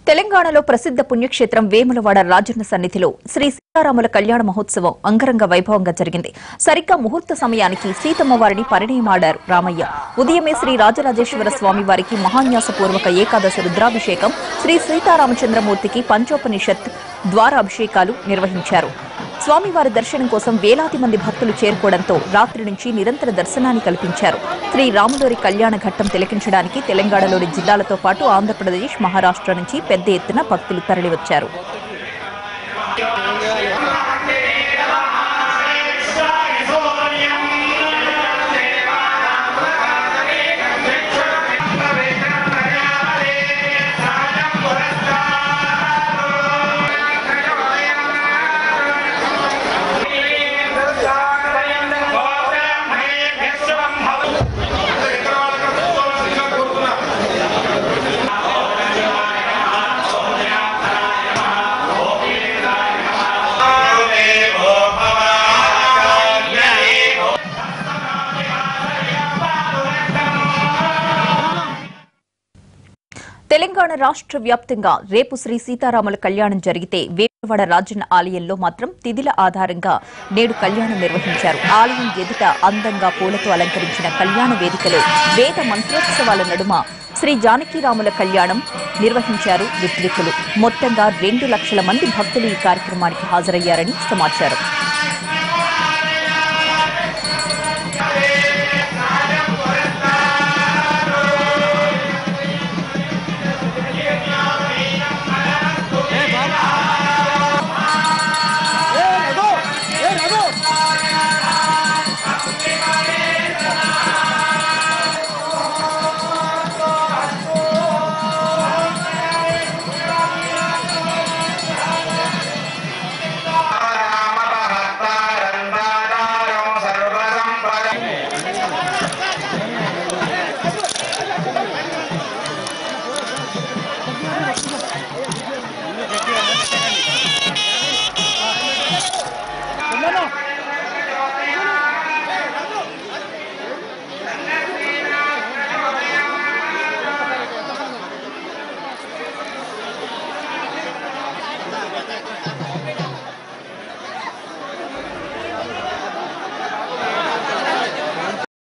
తెలంగాణలో ప్రసిద్ధ పుణ్యక్షేత్రం వేములవాడ రాజన్న సన్నిధిలో శ్రీ సీతారాముల కళ్యాణ మహోత్సవం అంగరంగ వైభవంగా జరిగింది. సరిగ్గా ముహూర్త సమయానికి సీతమ్మవారిని పరిణయమాడారు రామయ్య. ఉదయమే శ్రీ రాజరాజేశ్వర స్వామి వారికి మహాన్యాసపూర్వక ఏకాదశి రుద్రాభిషేకం, శ్రీ సీతారామచంద్రమూర్తికి పంచోపనిషత్ ద్వారాభిషేకాలు నిర్వహించారు. స్వామివారి దర్శనం కోసం వేలాది మంది భక్తులు చేరుకోవడంతో రాత్రి నుంచి నిరంతర దర్శనాన్ని కల్పించారు. శ్రీ రాములవారి కళ్యాణ ఘట్టం తిలకించడానికి తెలంగాణలోని జిల్లాలతో పాటు ఆంధ్రప్రదేశ్, మహారాష్ట్ర నుంచి పెద్ద ఎత్తున భక్తులు తరలివచ్చారు. తెలంగాణ రాష్ట్ర వ్యాప్తంగా రేపు శ్రీ సీతారాముల కళ్యాణం జరిగితే వేములవాడ రాజన్న ఆలయంలో మాత్రం తిథిల ఆధారంగా నేడు కళ్యాణం నిర్వహించారు. ఆలయం ఎదుట అందంగా పూలతో అలంకరించిన కళ్యాణ వేదికలో వేద మంత్రోత్సవాల నడుమ శ్రీ జానకీరాముల కళ్యాణం నిర్వహించారు విద్యుత్తులు. మొత్తంగా 2 లక్షల మంది భక్తులు ఈ కార్యక్రమానికి హాజరయ్యారని సమాచారం.